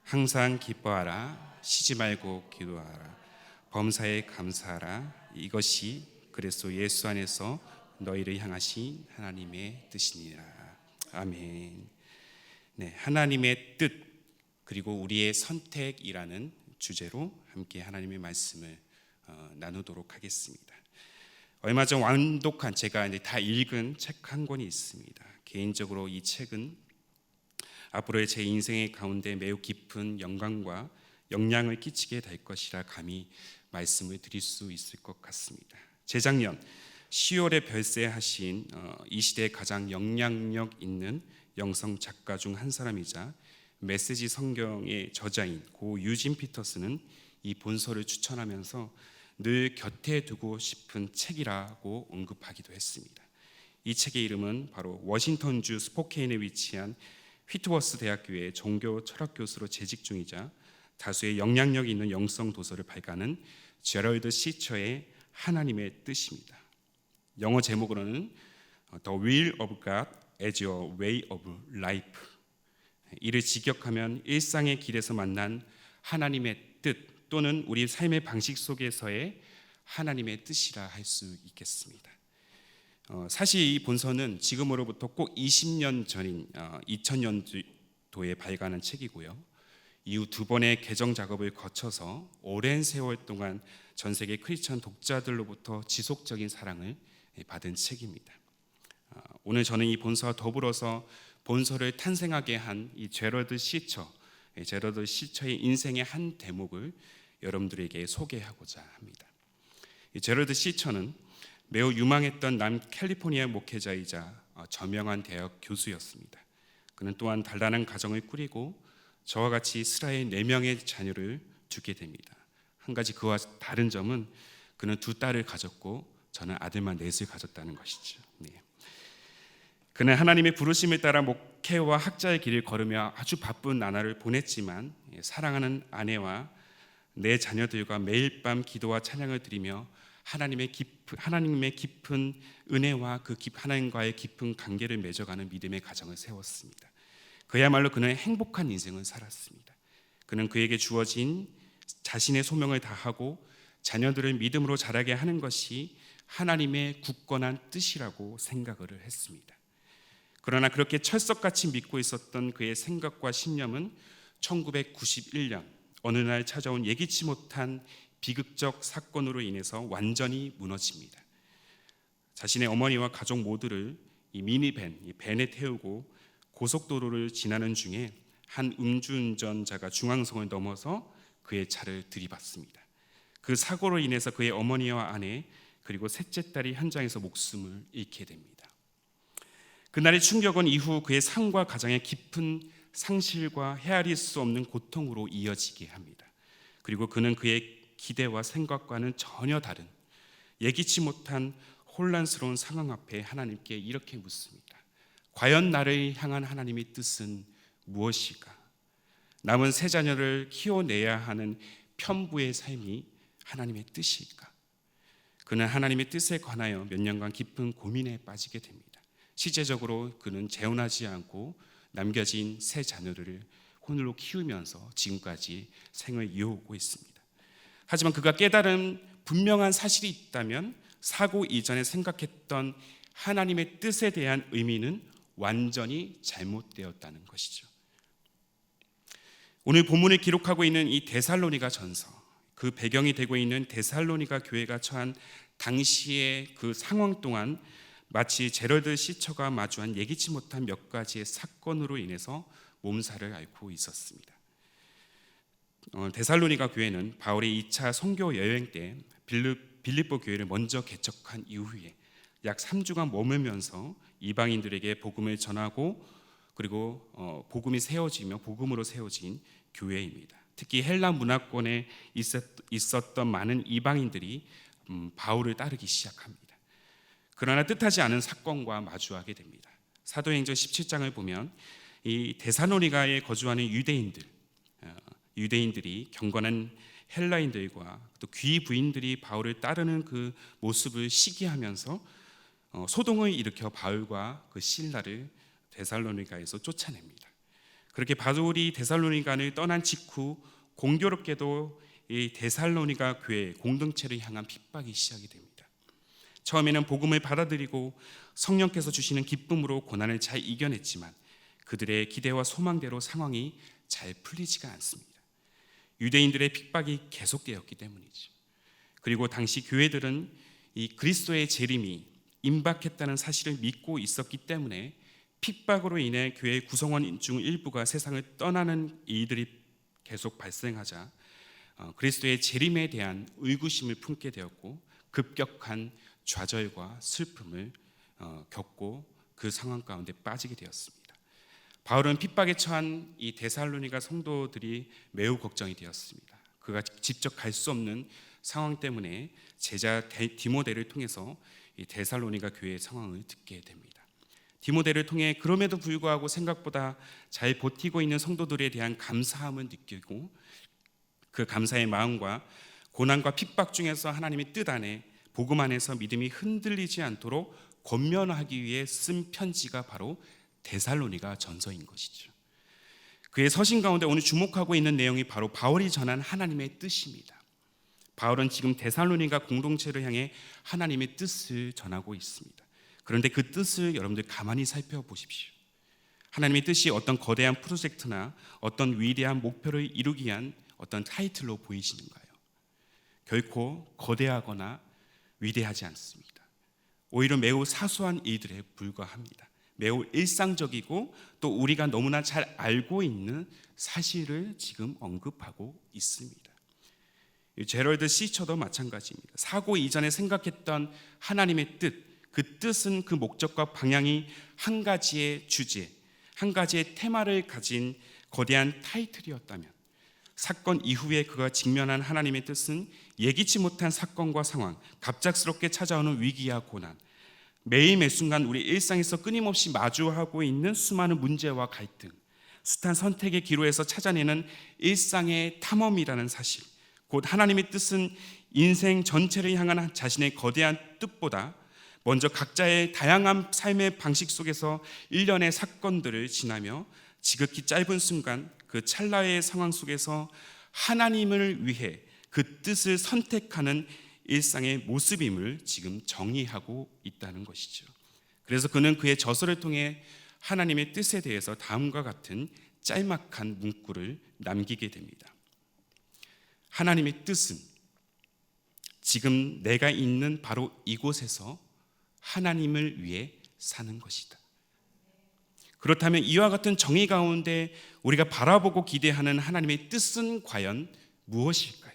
항상 기뻐하라. 쉬지 말고 기도하라. 범사에 감사하라. 이것이 그리스도 예수 안에서 너희를 향하신 하나님의 뜻이니라. 아멘. 네, 하나님의 뜻 그리고 우리의 선택이라는 주제로 함께 하나님의 말씀을 나누도록 하겠습니다. 얼마 전 완독한 제가 다 읽은 책 한 권이 있습니다. 개인적으로 이 책은 앞으로의 제 인생의 가운데 매우 깊은 영광과 영향을 끼치게 될 것이라 감히 말씀을 드릴 수 있을 것 같습니다. 재작년 10월에 별세하신 이 시대의 가장 영향력 있는 영성 작가 중 한 사람이자 메시지 성경의 저자인 고 유진 피터스는 이 본서를 추천하면서 늘 곁에 두고 싶은 책이라고 언급하기도 했습니다. 이 책의 이름은 바로 워싱턴주 스포케인에 위치한 휘트워스 대학교의 종교 철학 교수로 재직 중이자 다수의 영향력 있는 영성 도서를 발간한 제럴드 시처의 하나님의 뜻입니다. 영어 제목으로는 The Will of God as Your Way of Life. 이를 직역하면 일상의 길에서 만난 하나님의 뜻 또는 우리 삶의 방식 속에서의 하나님의 뜻이라 할 수 있겠습니다. 사실 이 본서는 지금으로부터 꼭 20년 전인 2000년도에 발간한 책이고요. 이후 두 번의 개정 작업을 거쳐서 오랜 세월 동안 전 세계 크리스천 독자들로부터 지속적인 사랑을 받은 책입니다. 오늘 저는 이 본서와 더불어서 본서를 탄생하게 한 이 제러드 시처의 인생의 한 대목을 여러분들에게 소개하고자 합니다. 이 제러드 시처는 매우 유망했던 남캘리포니아 목회자이자 저명한 대학 교수였습니다. 그는 또한 단란한 가정을 꾸리고 저와 같이 이스라엘 4명의 자녀를 두게 됩니다. 한 가지 그와 다른 점은 그는 2딸을 가졌고 저는 아들만 4을 가졌다는 것이죠. 네. 그는 하나님의 부르심을 따라 목회와 학자의 길을 걸으며 아주 바쁜 나날을 보냈지만 사랑하는 아내와 4 자녀들과 매일 밤 기도와 찬양을 드리며 하나님의 깊은 은혜와 그 하나님과의 깊은 관계를 맺어가는 믿음의 가정을 세웠습니다. 그야말로 그는 행복한 인생을 살았습니다. 그는 그에게 주어진 자신의 소명을 다하고 자녀들을 믿음으로 자라게 하는 것이 하나님의 굳건한 뜻이라고 생각을 했습니다. 그러나 그렇게 철석같이 믿고 있었던 그의 생각과 신념은 1991년 어느 날 찾아온 예기치 못한 비극적 사건으로 인해서 완전히 무너집니다. 자신의 어머니와 가족 모두를 이 미니밴, 밴에 태우고 고속도로를 지나는 중에 한 음주운전자가 중앙선을 넘어서 그의 차를 들이받습니다. 그 사고로 인해서 그의 어머니와 아내 그리고 셋째 딸이 현장에서 목숨을 잃게 됩니다. 그날의 충격은 이후 그의 삶과 가정의 깊은 상실과 헤아릴 수 없는 고통으로 이어지게 합니다. 그리고 그는 그의 기대와 생각과는 전혀 다른 예기치 못한 혼란스러운 상황 앞에 하나님께 이렇게 묻습니다. 과연 나를 향한 하나님의 뜻은 무엇일까? 남은 3 자녀를 키워내야 하는 편부의 삶이 하나님의 뜻일까? 그는 하나님의 뜻에 관하여 몇 년간 깊은 고민에 빠지게 됩니다. 실제적으로 그는 재혼하지 않고 남겨진 3 자녀를 홀로 키우면서 지금까지 생을 이어오고 있습니다. 하지만 그가 깨달은 분명한 사실이 있다면 사고 이전에 생각했던 하나님의 뜻에 대한 의미는 완전히 잘못되었다는 것이죠. 오늘 본문을 기록하고 있는 이 데살로니가 전서, 그 배경이 되고 있는 데살로니가 교회가 처한 당시의 그 상황 동안 마치 제러드 시처가 마주한 예기치 못한 몇 가지의 사건으로 인해서 몸살을 앓고 있었습니다. 데살로니가 교회는 바울의 2차 선교 여행 때 빌립보 교회를 먼저 개척한 이후에 약 3주간 머물면서 이방인들에게 복음을 전하고 그리고 복음으로 세워진 교회입니다. 특히 헬라 문화권에 있었던 많은 이방인들이 바울을 따르기 시작합니다. 그러나 뜻하지 않은 사건과 마주하게 됩니다. 사도행전 17장을 보면 이 데살로니가에 거주하는 유대인들이 경건한 헬라인들과 또 귀부인들이 바울을 따르는 그 모습을 시기하면서 소동을 일으켜 바울과 그 실라를 데살로니가에서 쫓아냅니다. 그렇게 바울이 데살로니가를 떠난 직후 공교롭게도 이 데살로니가 교회 공동체를 향한 핍박이 시작이 됩니다. 처음에는 복음을 받아들이고 성령께서 주시는 기쁨으로 고난을 잘 이겨냈지만 그들의 기대와 소망대로 상황이 잘 풀리지가 않습니다. 유대인들의 핍박이 계속되었기 때문이죠. 그리고 당시 교회들은 이 그리스도의 재림이 임박했다는 사실을 믿고 있었기 때문에 핍박으로 인해 교회 구성원 중 일부가 세상을 떠나는 일들이 계속 발생하자 그리스도의 재림에 대한 의구심을 품게 되었고 급격한 좌절과 슬픔을 겪고 그 상황 가운데 빠지게 되었습니다. 바울은 핍박에 처한 이 데살로니가 성도들이 매우 걱정이 되었습니다. 그가 직접 갈 수 없는 상황 때문에 제자 디모데를 통해서 이 데살로니가 교회의 상황을 듣게 됩니다. 디모데를 통해 그럼에도 불구하고 생각보다 잘 버티고 있는 성도들에 대한 감사함을 느끼고 그 감사의 마음과 고난과 핍박 중에서 하나님의 뜻 안에 복음 안에서 믿음이 흔들리지 않도록 권면하기 위해 쓴 편지가 바로 데살로니가 전서인 것이죠. 그의 서신 가운데 오늘 주목하고 있는 내용이 바로 바울이 전한 하나님의 뜻입니다. 바울은 지금 데살로니가 공동체를 향해 하나님의 뜻을 전하고 있습니다. 그런데 그 뜻을 여러분들 가만히 살펴보십시오. 하나님의 뜻이 어떤 거대한 프로젝트나 어떤 위대한 목표를 이루기 위한 어떤 타이틀로 보이시는가요? 결코 거대하거나 위대하지 않습니다. 오히려 매우 사소한 일들에 불과합니다. 매우 일상적이고 또 우리가 너무나 잘 알고 있는 사실을 지금 언급하고 있습니다. 제럴드 시처도 마찬가지입니다. 사고 이전에 생각했던 하나님의 뜻, 그 뜻은 그 목적과 방향이 한 가지의 주제, 한 가지의 테마를 가진 거대한 타이틀이었다면 사건 이후에 그가 직면한 하나님의 뜻은 예기치 못한 사건과 상황, 갑작스럽게 찾아오는 위기와 고난, 매일 매순간 우리 일상에서 끊임없이 마주하고 있는 수많은 문제와 갈등, 숱한 선택의 기로에서 찾아내는 일상의 탐험이라는 사실, 곧 하나님의 뜻은 인생 전체를 향한 자신의 거대한 뜻보다 먼저 각자의 다양한 삶의 방식 속에서 일련의 사건들을 지나며 지극히 짧은 순간 그 찰나의 상황 속에서 하나님을 위해 그 뜻을 선택하는 일상의 모습임을 지금 정의하고 있다는 것이죠. 그래서 그는 그의 저서를 통해 하나님의 뜻에 대해서 다음과 같은 짤막한 문구를 남기게 됩니다. 하나님의 뜻은 지금 내가 있는 바로 이곳에서 하나님을 위해 사는 것이다. 그렇다면 이와 같은 정의 가운데 우리가 바라보고 기대하는 하나님의 뜻은 과연 무엇일까요?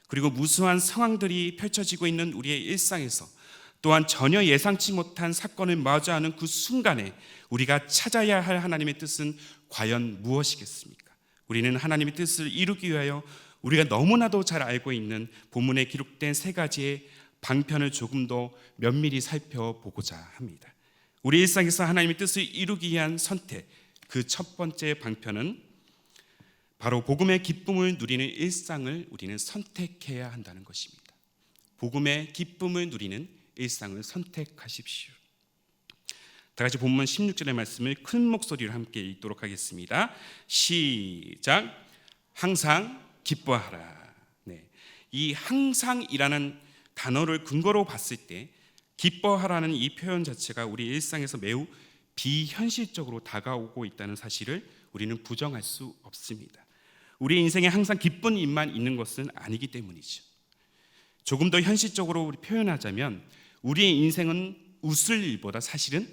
그리고 무수한 상황들이 펼쳐지고 있는 우리의 일상에서 또한 전혀 예상치 못한 사건을 마주하는 그 순간에 우리가 찾아야 할 하나님의 뜻은 과연 무엇이겠습니까? 우리는 하나님의 뜻을 이루기 위하여 우리가 너무나도 잘 알고 있는 본문에 기록된 세 가지의 방편을 조금 더 면밀히 살펴보고자 합니다. 우리 일상에서 하나님의 뜻을 이루기 위한 선택, 그 첫 번째 방편은 바로 복음의 기쁨을 누리는 일상을 우리는 선택해야 한다는 것입니다. 복음의 기쁨을 누리는 일상을 선택하십시오. 다 같이 본문 16절의 말씀을 큰 목소리로 함께 읽도록 하겠습니다. 시작. 항상 기뻐하라. 네. 이 항상이라는 단어를 근거로 봤을 때 기뻐하라는 이 표현 자체가 우리 일상에서 매우 비현실적으로 다가오고 있다는 사실을 우리는 부정할 수 없습니다. 우리 인생에 항상 기쁜 일만 있는 것은 아니기 때문이죠. 조금 더 현실적으로 표현하자면 우리의 인생은 웃을 일보다 사실은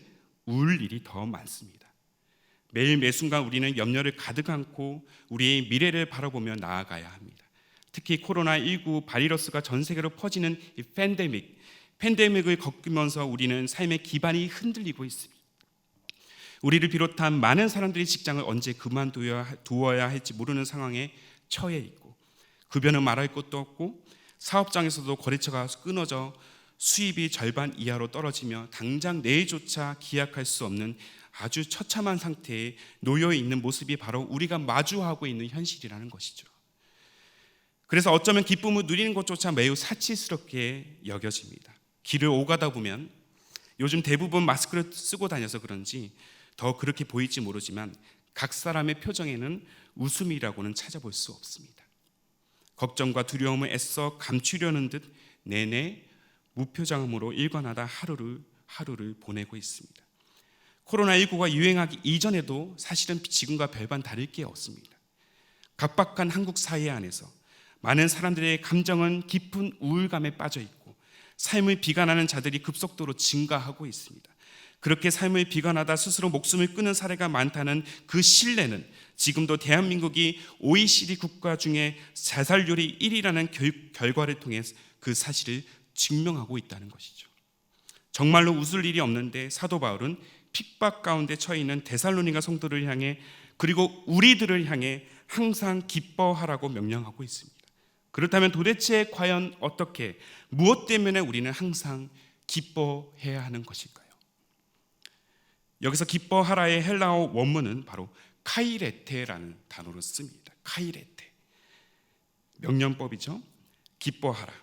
울 일이 더 많습니다. 매일 매순간 우리는 염려를 가득 안고 우리의 미래를 바라보며 나아가야 합니다. 특히 코로나19 바이러스가 전 세계로 퍼지는 이 팬데믹을 겪으면서 우리는 삶의 기반이 흔들리고 있습니다. 우리를 비롯한 많은 사람들이 직장을 언제 그만두어야 할지 모르는 상황에 처해 있고 급여는 말할 것도 없고 사업장에서도 거래처가 끊어져 수입이 절반 이하로 떨어지며 당장 내일조차 기약할 수 없는 아주 처참한 상태에 놓여 있는 모습이 바로 우리가 마주하고 있는 현실이라는 것이죠. 그래서 어쩌면 기쁨을 누리는 것조차 매우 사치스럽게 여겨집니다. 길을 오가다 보면 요즘 대부분 마스크를 쓰고 다녀서 그런지 더 그렇게 보일지 모르지만 각 사람의 표정에는 웃음이라고는 찾아볼 수 없습니다. 걱정과 두려움을 애써 감추려는 듯 내내 무표정함으로 일관하다 하루를 보내고 있습니다. 코로나19가 유행하기 이전에도 사실은 지금과 별반 다를 게 없습니다. 각박한 한국 사회 안에서 많은 사람들의 감정은 깊은 우울감에 빠져 있고 삶을 비관하는 자들이 급속도로 증가하고 있습니다. 그렇게 삶을 비관하다 스스로 목숨을 끊은 사례가 많다는 그 신뢰는 지금도 대한민국이 OECD 국가 중에 자살률이 1위라는 결과를 통해 그 사실을 증명하고 있다는 것이죠. 정말로 웃을 일이 없는데 사도 바울은 핍박 가운데 처해 있는 데살로니가 성도를 향해 그리고 우리들을 향해 항상 기뻐하라고 명령하고 있습니다. 그렇다면 도대체 과연 어떻게, 무엇 때문에 우리는 항상 기뻐해야 하는 것일까요? 여기서 기뻐하라의 헬라어 원문은 바로 카이레테라는 단어로 씁니다. 카이레테, 명령법이죠. 기뻐하라.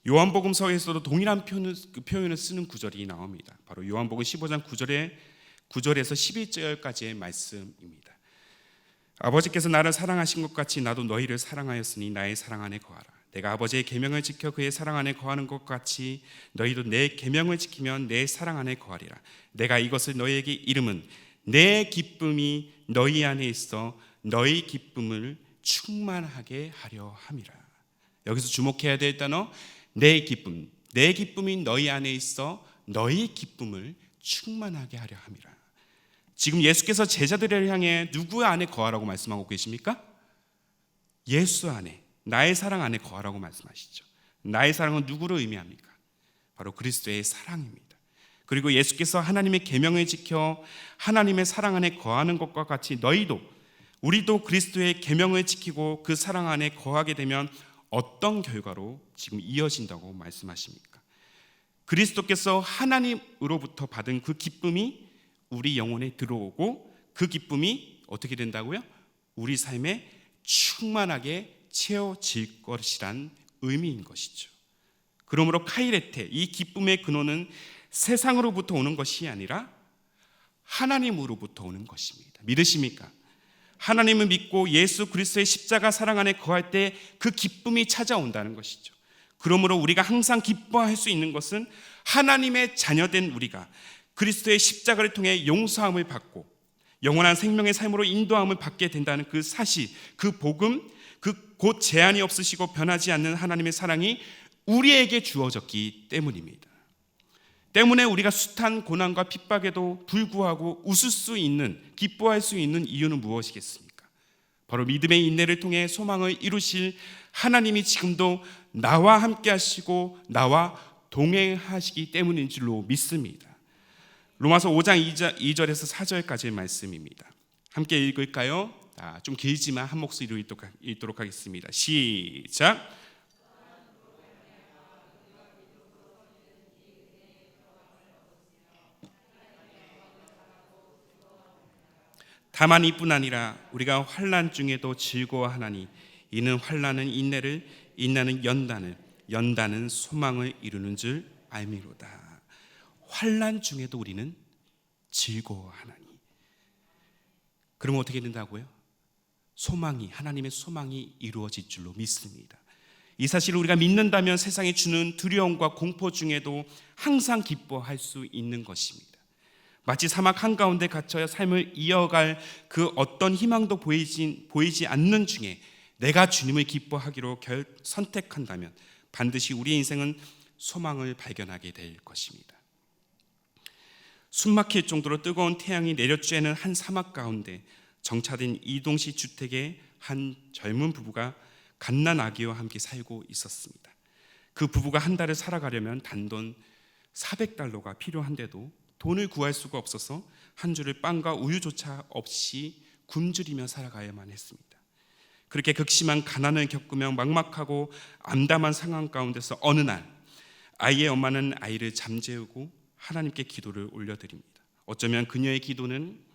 요한복음서에서도 동일한 표현을 쓰는 구절이 나옵니다. 바로 요한복음 15장 9절에서 11절까지의 말씀입니다. 아버지께서 나를 사랑하신 것 같이 나도 너희를 사랑하였으니 나의 사랑 안에 거하라. 내가 아버지의 계명을 지켜 그의 사랑 안에 거하는 것 같이 너희도 내 계명을 지키면 내 사랑 안에 거하리라. 내가 이것을 너희에게 이름은 내 기쁨이 너희 안에 있어 너희 기쁨을 충만하게 하려 함이라. 여기서 주목해야 될 단어 내 기쁨, 내 기쁨이 너희 안에 있어 너희 기쁨을 충만하게 하려 함이라. 지금 예수께서 제자들을 향해 누구 안에 거하라고 말씀하고 계십니까? 예수 안에, 나의 사랑 안에 거하라고 말씀하시죠. 나의 사랑은 누구를 의미합니까? 바로 그리스도의 사랑입니다. 그리고 예수께서 하나님의 계명을 지켜 하나님의 사랑 안에 거하는 것과 같이 우리도 그리스도의 계명을 지키고 그 사랑 안에 거하게 되면 어떤 결과로 지금 이어진다고 말씀하십니까? 그리스도께서 하나님으로부터 받은 그 기쁨이 우리 영혼에 들어오고 그 기쁨이 어떻게 된다고요? 우리 삶에 충만하게 채워질 것이란 의미인 것이죠. 그러므로 카이레테, 이 기쁨의 근원은 세상으로부터 오는 것이 아니라 하나님으로부터 오는 것입니다. 믿으십니까? 하나님을 믿고 예수 그리스도의 십자가 사랑 안에 거할 때 그 기쁨이 찾아온다는 것이죠. 그러므로 우리가 항상 기뻐할 수 있는 것은 하나님의 자녀된 우리가 그리스도의 십자가를 통해 용서함을 받고 영원한 생명의 삶으로 인도함을 받게 된다는 그 사실, 그 복음, 그 곧 제한이 없으시고 변하지 않는 하나님의 사랑이 우리에게 주어졌기 때문입니다. 때문에 우리가 숱한 고난과 핍박에도 불구하고 웃을 수 있는, 기뻐할 수 있는 이유는 무엇이겠습니까? 바로 믿음의 인내를 통해 소망을 이루실 하나님이 지금도 나와 함께 하시고 나와 동행하시기 때문인 줄로 믿습니다. 로마서 5장 2절에서 4절까지의 말씀입니다. 함께 읽을까요? 좀 길지만 한 목소리로 읽도록 하겠습니다. 시작. 다만 이뿐 아니라 우리가 환난 중에도 즐거워하나니 이는 환난은 인내를, 인내는 연단을, 연단은 소망을 이루는 줄 알미로다. 환난 중에도 우리는 즐거워하나니. 그러면 어떻게 된다고요? 하나님의 소망이 이루어질 줄로 믿습니다. 이 사실을 우리가 믿는다면 세상이 주는 두려움과 공포 중에도 항상 기뻐할 수 있는 것입니다. 마치 사막 한가운데 갇혀 삶을 이어갈 그 어떤 희망도 보이지 않는 중에 내가 주님을 기뻐하기로 선택한다면 반드시 우리의 인생은 소망을 발견하게 될 것입니다. 숨막힐 정도로 뜨거운 태양이 내려쬐는 한 사막 가운데 정차된 이동식 주택에 한 젊은 부부가 갓난 아기와 함께 살고 있었습니다. 그 부부가 한 달을 살아가려면 단돈 400달러가 필요한데도 돈을 구할 수가 없어서 한 줄을 빵과 우유조차 없이 굶주리며 살아가야만 했습니다. 그렇게 극심한 가난을 겪으며 막막하고 암담한 상황 가운데서 어느 날 아이의 엄마는 아이를 잠재우고 하나님께 기도를 올려드립니다. 어쩌면 그녀의 기도는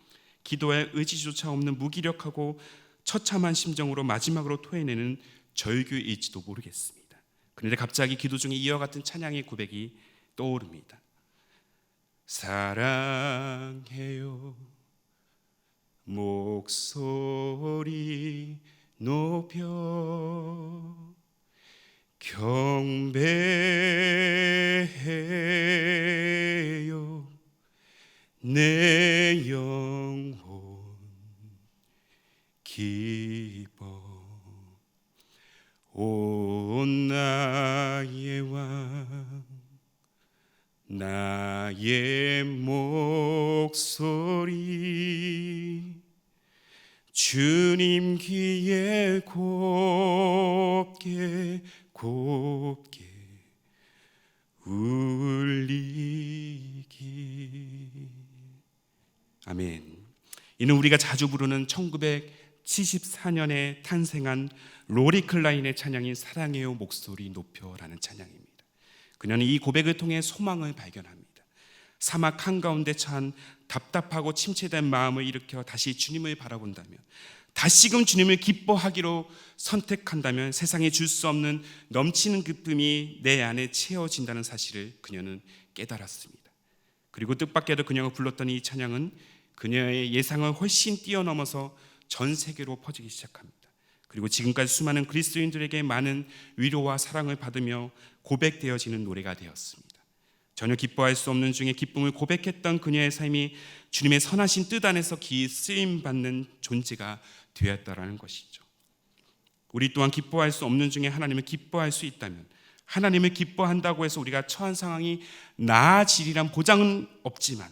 기도할 의지조차 없는 무기력하고 처참한 심정으로 마지막으로 토해내는 절규일지도 모르겠습니다. 그런데 갑자기 기도 중에 이와 같은 찬양의 고백이 떠오릅니다. 사랑해요 목소리 높여 경배해요. 내 영혼 기뻐. 오 나의 왕, 나의 목소리 주님 귀에 곱게 곱게 울리기. 아멘. 이는 우리가 자주 부르는 1974년에 탄생한 로리 클라인의 찬양인 사랑해요 목소리 높여라는 찬양입니다. 그녀는 이 고백을 통해 소망을 발견합니다. 사막 한가운데 처한 답답하고 침체된 마음을 일으켜 다시 주님을 바라본다면, 다시금 주님을 기뻐하기로 선택한다면 세상에 줄 수 없는 넘치는 기쁨이 내 안에 채워진다는 사실을 그녀는 깨달았습니다. 그리고 뜻밖에도 그녀가 불렀던 이 찬양은 그녀의 예상을 훨씬 뛰어넘어서 전 세계로 퍼지기 시작합니다. 그리고 지금까지 수많은 그리스도인들에게 많은 위로와 사랑을 받으며 고백되어지는 노래가 되었습니다. 전혀 기뻐할 수 없는 중에 기쁨을 고백했던 그녀의 삶이 주님의 선하신 뜻 안에서 기이 쓰임받는 존재가 되었다라는 것이죠. 우리 또한 기뻐할 수 없는 중에 하나님을 기뻐할 수 있다면, 하나님을 기뻐한다고 해서 우리가 처한 상황이 나아지리란 보장은 없지만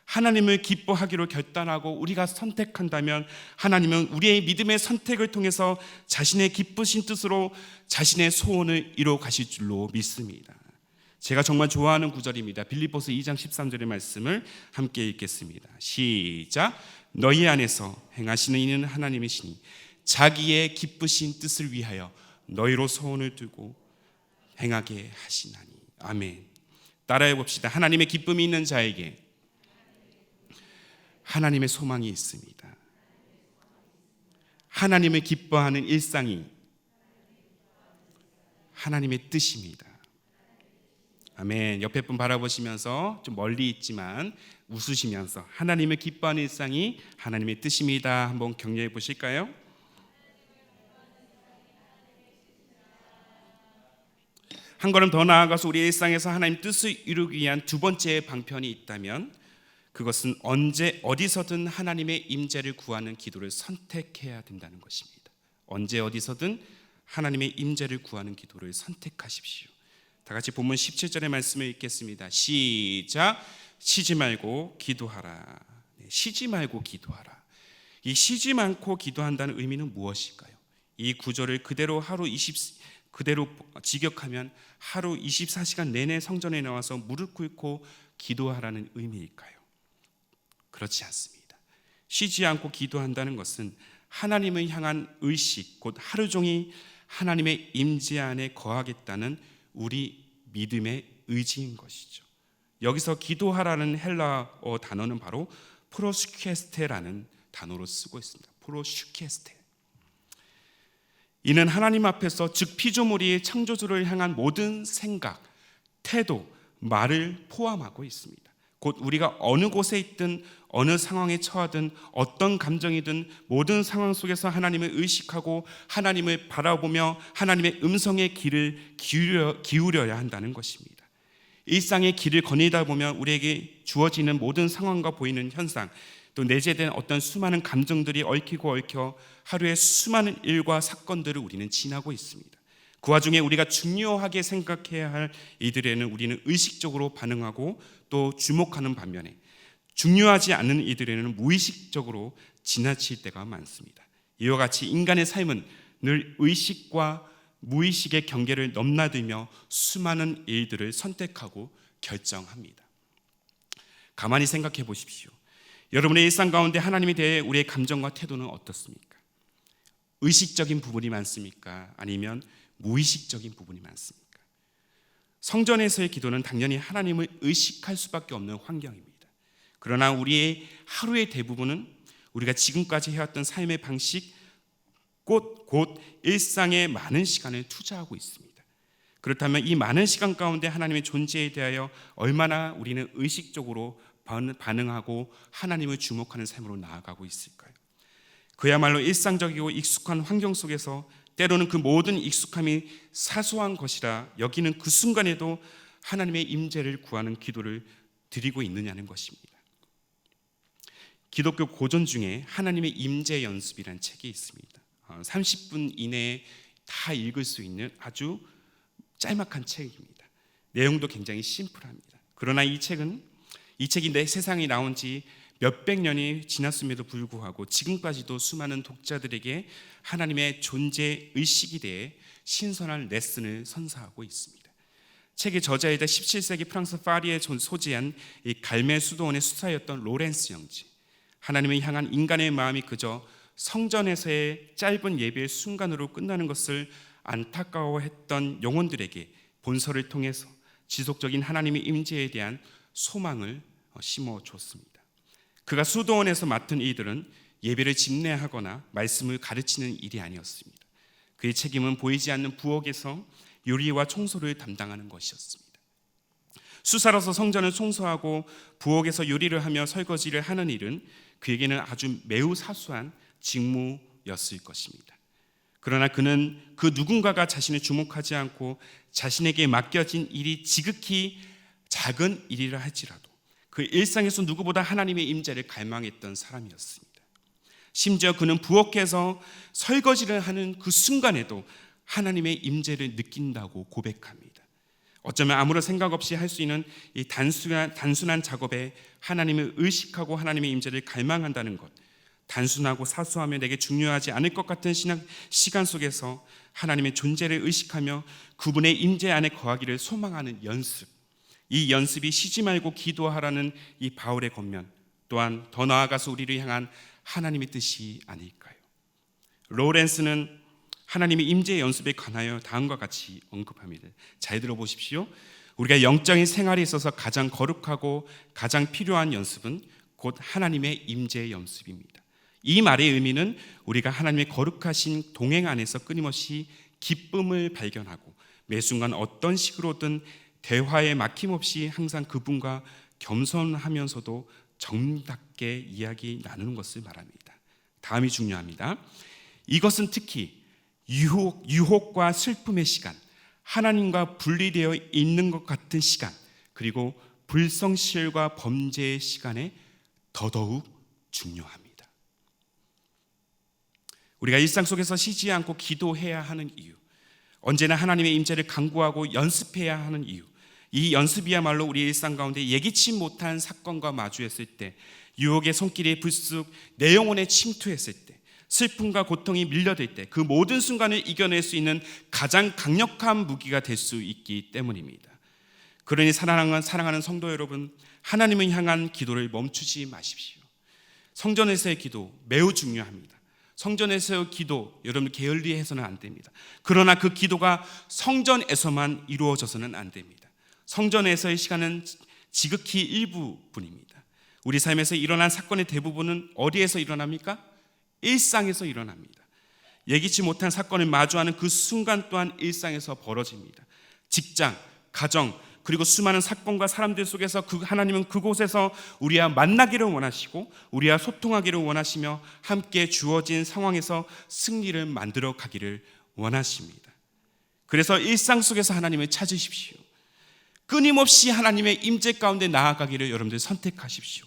하나님을 기뻐하기로 결단하고 우리가 선택한다면 하나님은 우리의 믿음의 선택을 통해서 자신의 기쁘신 뜻으로 자신의 소원을 이루어 가실 줄로 믿습니다. 제가 정말 좋아하는 구절입니다. 빌립보서 2장 13절의 말씀을 함께 읽겠습니다. 시작. 너희 안에서 행하시는 이는 하나님이시니 자기의 기쁘신 뜻을 위하여 너희로 소원을 두고 행하게 하시나니. 아멘. 따라해 봅시다. 하나님의 기쁨이 있는 자에게 하나님의 소망이 있습니다. 하나님을 기뻐하는 일상이 하나님의 뜻입니다. 아멘. 옆에 분 바라보시면서 좀 멀리 있지만 웃으시면서 하나님을 기뻐하는 일상이 하나님의 뜻입니다. 한번 격려해 보실까요? 한 걸음 더 나아가서 우리 일상에서 하나님 뜻을 이루기 위한 두 번째 방편이 있다면 그것은 언제 어디서든 하나님의 임재를 구하는 기도를 선택해야 된다는 것입니다. 언제 어디서든 하나님의 임재를 구하는 기도를 선택하십시오. 다 같이 본문 17절의 말씀을 읽겠습니다. 시작. 쉬지 말고 기도하라. 쉬지 말고 기도하라. 이 쉬지 않고 기도한다는 의미는 무엇일까요? 이 구절을 그대로 그대로 직역하면 하루 24시간 내내 성전에 나와서 무릎 꿇고 기도하라는 의미일까요? 그렇지 않습니다. 쉬지 않고 기도한다는 것은 하나님을 향한 의식, 곧 하루 종일 하나님의 임재 안에 거하겠다는 우리 믿음의 의지인 것이죠. 여기서 기도하라는 헬라어 단어는 바로 프로슈케스테라는 단어로 쓰고 있습니다. 프로슈케스테. 이는 하나님 앞에서 즉 피조물이 창조주를 향한 모든 생각, 태도, 말을 포함하고 있습니다. 곧 우리가 어느 곳에 있든 어느 상황에 처하든 어떤 감정이든 모든 상황 속에서 하나님을 의식하고 하나님을 바라보며 하나님의 음성의 귀를 기울여야 한다는 것입니다. 일상의 길을 거닐다 보면 우리에게 주어지는 모든 상황과 보이는 현상, 또 내재된 어떤 수많은 감정들이 얽히고 얽혀 하루에 수많은 일과 사건들을 우리는 지나고 있습니다. 그 와중에 우리가 중요하게 생각해야 할 이들에는 우리는 의식적으로 반응하고 또 주목하는 반면에 중요하지 않은 이들에는 무의식적으로 지나칠 때가 많습니다. 이와 같이 인간의 삶은 늘 의식과 무의식의 경계를 넘나들며 수많은 일들을 선택하고 결정합니다. 가만히 생각해 보십시오. 여러분의 일상 가운데 하나님에 대해 우리의 감정과 태도는 어떻습니까? 의식적인 부분이 많습니까? 아니면 무의식적인 부분이 많습니까? 성전에서의 기도는 당연히 하나님을 의식할 수밖에 없는 환경입니다. 그러나 우리의 하루의 대부분은 우리가 지금까지 해왔던 삶의 방식, 곧 일상에 많은 시간을 투자하고 있습니다. 그렇다면 이 많은 시간 가운데 하나님의 존재에 대하여 얼마나 우리는 의식적으로 반응하고 하나님을 주목하는 삶으로 나아가고 있을까요? 그야말로 일상적이고 익숙한 환경 속에서 때로는 그 모든 익숙함이 사소한 것이라 여기는 그 순간에도 하나님의 임재를 구하는 기도를 드리고 있느냐는 것입니다. 기독교 고전 중에 하나님의 임재 연습이라는 책이 있습니다. 30분 이내에 다 읽을 수 있는 아주 짤막한 책입니다. 내용도 굉장히 심플합니다. 그러나 이 책이 내 세상에 나온 지 몇백 년이 지났음에도 불구하고 지금까지도 수많은 독자들에게 하나님의 존재 의식에 대해 신선한 레슨을 선사하고 있습니다. 책의 저자이자 17세기 프랑스 파리에 소재한 이 갈메 수도원의 수사였던 로렌스 형제. 하나님을 향한 인간의 마음이 그저 성전에서의 짧은 예배의 순간으로 끝나는 것을 안타까워했던 영혼들에게 본서를 통해서 지속적인 하나님의 임재에 대한 소망을 심어줬습니다. 그가 수도원에서 맡은 일들은 예배를 집례하거나 말씀을 가르치는 일이 아니었습니다. 그의 책임은 보이지 않는 부엌에서 요리와 청소를 담당하는 것이었습니다. 수사로서 성전을 청소하고 부엌에서 요리를 하며 설거지를 하는 일은 그에게는 아주 매우 사소한 직무였을 것입니다. 그러나 그는 그 누군가가 자신을 주목하지 않고 자신에게 맡겨진 일이 지극히 작은 일이라 할지라도 그 일상에서 누구보다 하나님의 임재를 갈망했던 사람이었습니다. 심지어 그는 부엌에서 설거지를 하는 그 순간에도 하나님의 임재를 느낀다고 고백합니다. 어쩌면 아무런 생각 없이 할 수 있는 이 단순한 작업에 하나님을 의식하고 하나님의 임재를 갈망한다는 것, 단순하고 사소하며 내게 중요하지 않을 것 같은 시간 속에서 하나님의 존재를 의식하며 그분의 임재 안에 거하기를 소망하는 연습, 이 연습이 쉬지 말고 기도하라는 이 바울의 권면, 또한 더 나아가서 우리를 향한 하나님의 뜻이 아닐까요? 로렌스는 하나님의 임재 연습에 관하여 다음과 같이 언급합니다. 잘 들어보십시오. 우리가 영적인 생활에 있어서 가장 거룩하고 가장 필요한 연습은 곧 하나님의 임재 연습입니다. 이 말의 의미는 우리가 하나님의 거룩하신 동행 안에서 끊임없이 기쁨을 발견하고 매 순간 어떤 식으로든 대화에 막힘없이 항상 그분과 겸손하면서도 정답게 이야기 나누는 것을 말합니다. 다음이 중요합니다. 이것은 특히 유혹과 슬픔의 시간, 하나님과 분리되어 있는 것 같은 시간, 그리고 불성실과 범죄의 시간에 더더욱 중요합니다. 우리가 일상 속에서 쉬지 않고 기도해야 하는 이유, 언제나 하나님의 임재를 간구하고 연습해야 하는 이유, 이 연습이야말로 우리 일상 가운데 예기치 못한 사건과 마주했을 때, 유혹의 손길이 불쑥 내 영혼에 침투했을 때, 슬픔과 고통이 밀려들 때 그 모든 순간을 이겨낼 수 있는 가장 강력한 무기가 될 수 있기 때문입니다. 그러니 사랑하는 성도 여러분, 하나님을 향한 기도를 멈추지 마십시오. 성전에서의 기도 매우 중요합니다. 성전에서의 기도 여러분 게을리해서는 안 됩니다. 그러나 그 기도가 성전에서만 이루어져서는 안 됩니다. 성전에서의 시간은 지극히 일부분입니다. 우리 삶에서 일어난 사건의 대부분은 어디에서 일어납니까? 일상에서 일어납니다. 예기치 못한 사건을 마주하는 그 순간 또한 일상에서 벌어집니다. 직장, 가정, 그리고 수많은 사건과 사람들 속에서 하나님은 그곳에서 우리와 만나기를 원하시고 우리와 소통하기를 원하시며 함께 주어진 상황에서 승리를 만들어 가기를 원하십니다. 그래서 일상 속에서 하나님을 찾으십시오. 끊임없이 하나님의 임재 가운데 나아가기를 여러분들 선택하십시오.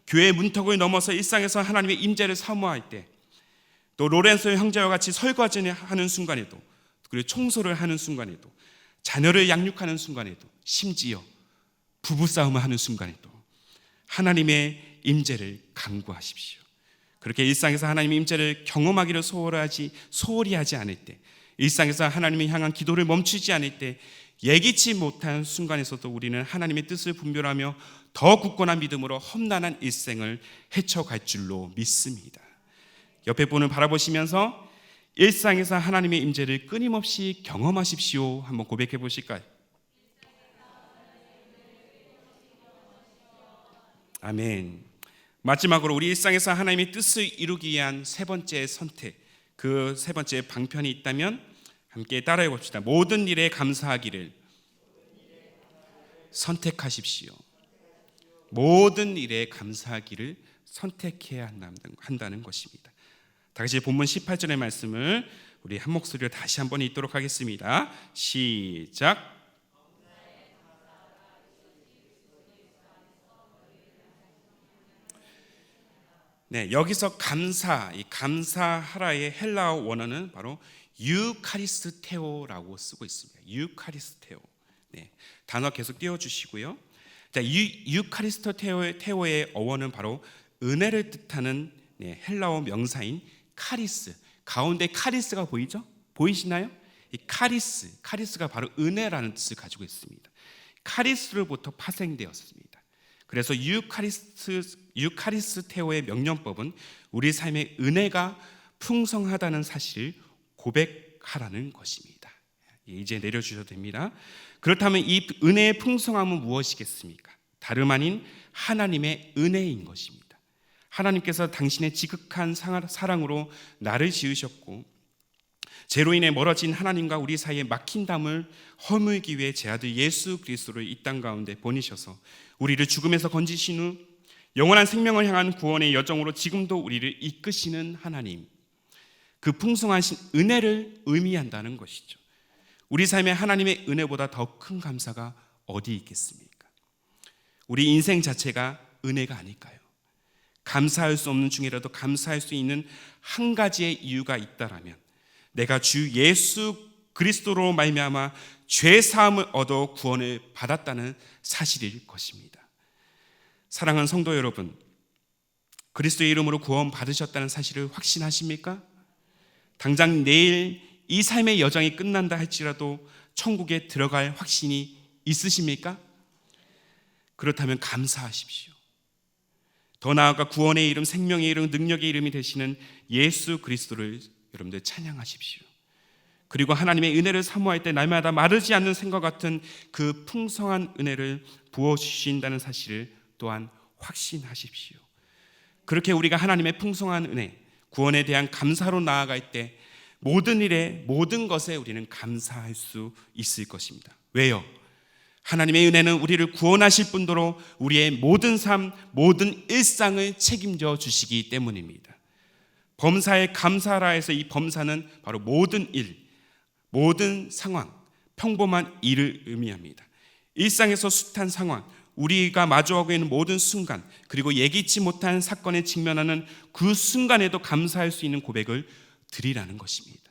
교회의 문턱을 넘어서 일상에서 하나님의 임재를 사모할 때, 또 로렌소 형제와 같이 설거지를 하는 순간에도, 그리고 청소를 하는 순간에도, 자녀를 양육하는 순간에도, 심지어 부부싸움을 하는 순간에도 하나님의 임재를 간구하십시오. 그렇게 일상에서 하나님의 임재를 경험하기를 소홀히 하지 않을 때, 일상에서 하나님을 향한 기도를 멈추지 않을 때, 예기치 못한 순간에서도 우리는 하나님의 뜻을 분별하며 더 굳건한 믿음으로 험난한 일생을 헤쳐갈 줄로 믿습니다. 옆에 분을 바라보시면서 일상에서 하나님의 임재를 끊임없이 경험하십시오. 한번 고백해 보실까요? 아멘. 마지막으로 우리 일상에서 하나님의 뜻을 이루기 위한 세 번째 선택, 그 세 번째 방편이 있다면 함께 따라해 봅시다. 모든 일에 감사하기를 선택하십시오. 모든 일에 감사하기를 선택해야 한다는 것입니다. 다 같이 본문 18절의 말씀을 우리 한 목소리로 다시 한번 읽도록 하겠습니다. 시작. 네, 여기서 감사, 이 감사하라의 헬라어 원어는 바로 유카리스테오라고 쓰고 있습니다. 유카리스테오. 네, 단어 계속 띄워주시고요. 자, 유카리스테오의 어원은 바로 은혜를 뜻하는 헬라어 명사인 카리스. 가운데 카리스가 보이죠? 보이시나요? 이 카리스가 바로 은혜라는 뜻을 가지고 있습니다. 카리스로부터 파생되었습니다. 그래서 유카리스테오의 명령법은 우리 삶의 은혜가 풍성하다는 사실을 고백하라는 것입니다. 이제 내려주셔도 됩니다. 그렇다면 이 은혜의 풍성함은 무엇이겠습니까? 다름 아닌 하나님의 은혜인 것입니다. 하나님께서 당신의 지극한 사랑으로 나를 지으셨고 죄로 인해 멀어진 하나님과 우리 사이에 막힌 담을 허물기 위해 제 아들 예수 그리스도를 이 땅 가운데 보내셔서 우리를 죽음에서 건지신 후 영원한 생명을 향한 구원의 여정으로 지금도 우리를 이끄시는 하나님, 그 풍성하신 은혜를 의미한다는 것이죠. 우리 삶에 하나님의 은혜보다 더 큰 감사가 어디 있겠습니까? 우리 인생 자체가 은혜가 아닐까요? 감사할 수 없는 중이라도 감사할 수 있는 한 가지의 이유가 있다라면 내가 주 예수 그리스도로 말미암아 죄 사함을 얻어 구원을 받았다는 사실일 것입니다. 사랑하는 성도 여러분, 그리스도의 이름으로 구원 받으셨다는 사실을 확신하십니까? 당장 내일 이 삶의 여정이 끝난다 할지라도 천국에 들어갈 확신이 있으십니까? 그렇다면 감사하십시오. 더 나아가 구원의 이름, 생명의 이름, 능력의 이름이 되시는 예수 그리스도를 여러분들 찬양하십시오. 그리고 하나님의 은혜를 사모할 때 날마다 마르지 않는 샘과 같은 그 풍성한 은혜를 부어주신다는 사실을 또한 확신하십시오. 그렇게 우리가 하나님의 풍성한 은혜, 구원에 대한 감사로 나아갈 때 모든 일에, 모든 것에 우리는 감사할 수 있을 것입니다. 왜요? 하나님의 은혜는 우리를 구원하실 뿐더러 우리의 모든 삶, 모든 일상을 책임져 주시기 때문입니다. 범사에 감사하라 해서 이 범사는 바로 모든 일, 모든 상황, 평범한 일을 의미합니다. 일상에서 숱한 상황, 우리가 마주하고 있는 모든 순간, 그리고 예기치 못한 사건에 직면하는 그 순간에도 감사할 수 있는 고백을 드리라는 것입니다.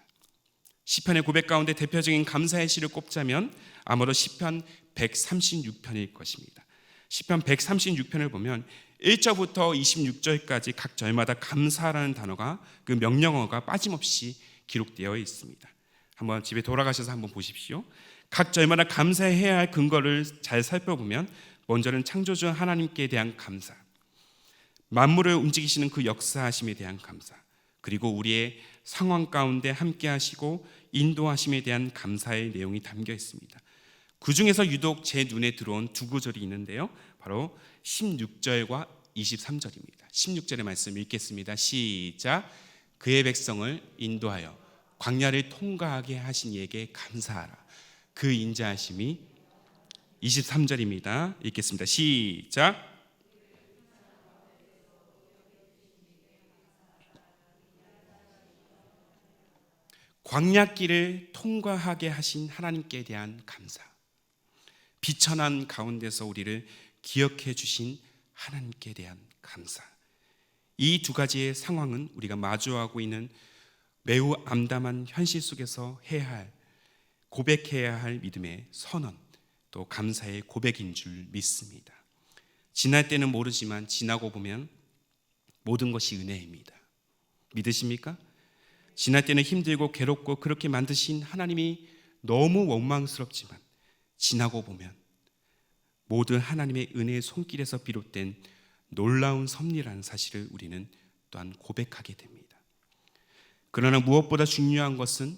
시편의 고백 가운데 대표적인 감사의 시를 꼽자면 아마도 시편 136편일 것입니다. 시편 136편을 보면 1절부터 26절까지 각 절마다 감사라는 단어가, 그 명령어가 빠짐없이 기록되어 있습니다. 한번 집에 돌아가셔서 한번 보십시오. 각 절마다 감사해야 할 근거를 잘 살펴보면 먼저는 창조주 하나님께 대한 감사, 만물을 움직이시는 그 역사하심에 대한 감사, 그리고 우리의 상황 가운데 함께 하시고 인도하심에 대한 감사의 내용이 담겨 있습니다. 그 중에서 유독 제 눈에 들어온 두 구절이 있는데요, 바로 16절과 23절입니다. 16절의 말씀 읽겠습니다. 시작. 그의 백성을 인도하여 광야를 통과하게 하신 이에게 감사하라. 그 인자하심이 23절입니다. 읽겠습니다. 시작. 광야길을 통과하게 하신 하나님께 대한 감사, 비천한 가운데서 우리를 기억해 주신 하나님께 대한 감사. 이 두 가지의 상황은 우리가 마주하고 있는 매우 암담한 현실 속에서 해야 할, 고백해야 할 믿음의 선언, 또 감사의 고백인 줄 믿습니다. 지날 때는 모르지만 지나고 보면 모든 것이 은혜입니다. 믿으십니까? 지날 때는 힘들고 괴롭고 그렇게 만드신 하나님이 너무 원망스럽지만 지나고 보면 모든 하나님의 은혜의 손길에서 비롯된 놀라운 섭리라는 사실을 우리는 또한 고백하게 됩니다. 그러나 무엇보다 중요한 것은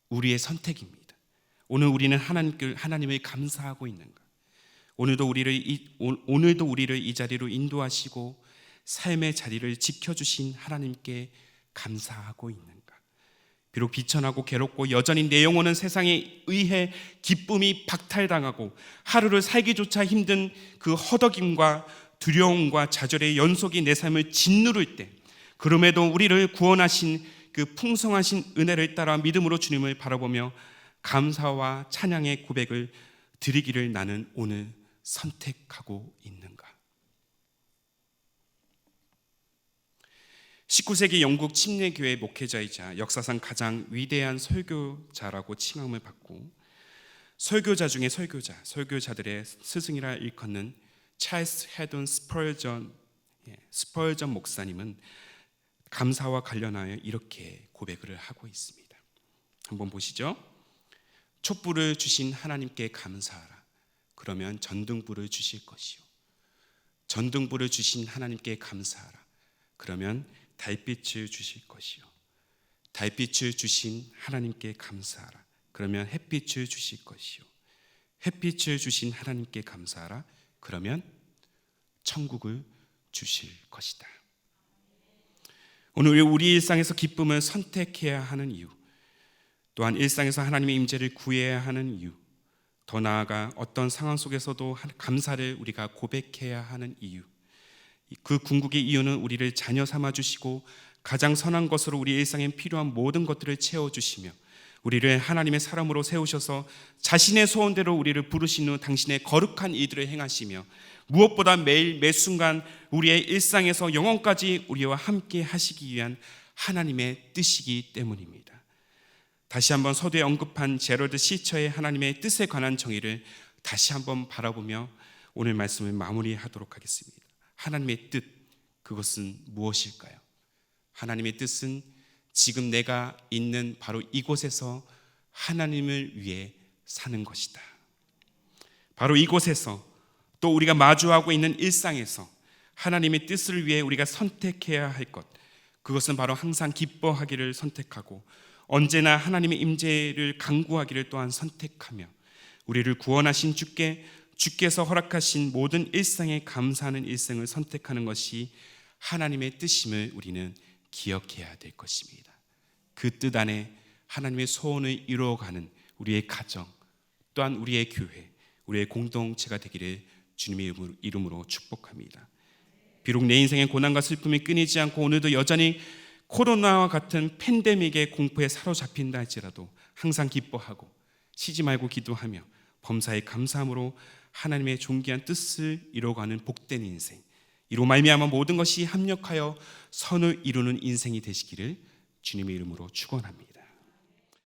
우리의 선택입니다. 오늘 우리는 하나님을 감사하고 있는가? 오늘도 우리를 이 자리로 인도하시고 삶의 자리를 지켜주신 하나님께 감사하고 있는가? 비록 비천하고 괴롭고 여전히 내 영혼은 세상에 의해 기쁨이 박탈당하고 하루를 살기조차 힘든 그 허덕임과 두려움과 좌절의 연속이 내 삶을 짓누를 때, 그럼에도 우리를 구원하신 그 풍성하신 은혜를 따라 믿음으로 주님을 바라보며 감사와 찬양의 고백을 드리기를 나는 오늘 선택하고 있는가? 19세기 영국 침례교회 목회자이자 역사상 가장 위대한 설교자라고 칭함을 받고 설교자 중에 설교자들의 스승이라 일컫는 찰스 헤돈 스펄전 목사님은 감사와 관련하여 이렇게 고백을 하고 있습니다. 한번 보시죠. 촛불을 주신 하나님께 감사하라. 그러면 전등불을 주실 것이요. 전등불을 주신 하나님께 감사하라. 그러면 달빛을 주실 것이요. 달빛을 주신 하나님께 감사하라. 그러면 햇빛을 주실 것이요. 햇빛을 주신 하나님께 감사하라. 그러면 천국을 주실 것이다. 오늘 우리 일상에서 기쁨을 선택해야 하는 이유, 또한 일상에서 하나님의 임재를 구해야 하는 이유, 더 나아가 어떤 상황 속에서도 감사를 우리가 고백해야 하는 이유, 그 궁극의 이유는 우리를 자녀 삼아주시고 가장 선한 것으로 우리 일상에 필요한 모든 것들을 채워주시며 우리를 하나님의 사람으로 세우셔서 자신의 소원대로 우리를 부르신 후 당신의 거룩한 일들을 행하시며 무엇보다 매일 매순간 우리의 일상에서 영원까지 우리와 함께 하시기 위한 하나님의 뜻이기 때문입니다. 다시 한번 서두에 언급한 제럴드 시처의 하나님의 뜻에 관한 정의를 다시 한번 바라보며 오늘 말씀을 마무리하도록 하겠습니다. 하나님의 뜻, 그것은 무엇일까요? 하나님의 뜻은 지금 내가 있는 바로 이곳에서 하나님을 위해 사는 것이다. 바로 이곳에서 또 우리가 마주하고 있는 일상에서 하나님의 뜻을 위해 우리가 선택해야 할 것, 그것은 바로 항상 기뻐하기를 선택하고 언제나 하나님의 임재를 간구하기를 또한 선택하며 우리를 구원하신 주께서 허락하신 모든 일상에 감사하는 일생을 선택하는 것이 하나님의 뜻임을 우리는 기억해야 될 것입니다. 그 뜻 안에 하나님의 소원을 이루어가는 우리의 가정, 또한 우리의 교회, 우리의 공동체가 되기를 주님의 이름으로 축복합니다. 비록 내 인생의 고난과 슬픔이 끊이지 않고 오늘도 여전히 코로나와 같은 팬데믹의 공포에 사로잡힌다 할지라도 항상 기뻐하고 쉬지 말고 기도하며 범사에 감사함으로 하나님의 존귀한 뜻을 이루어가는 복된 인생, 이로 말미암아 모든 것이 합력하여 선을 이루는 인생이 되시기를 주님의 이름으로 축원합니다.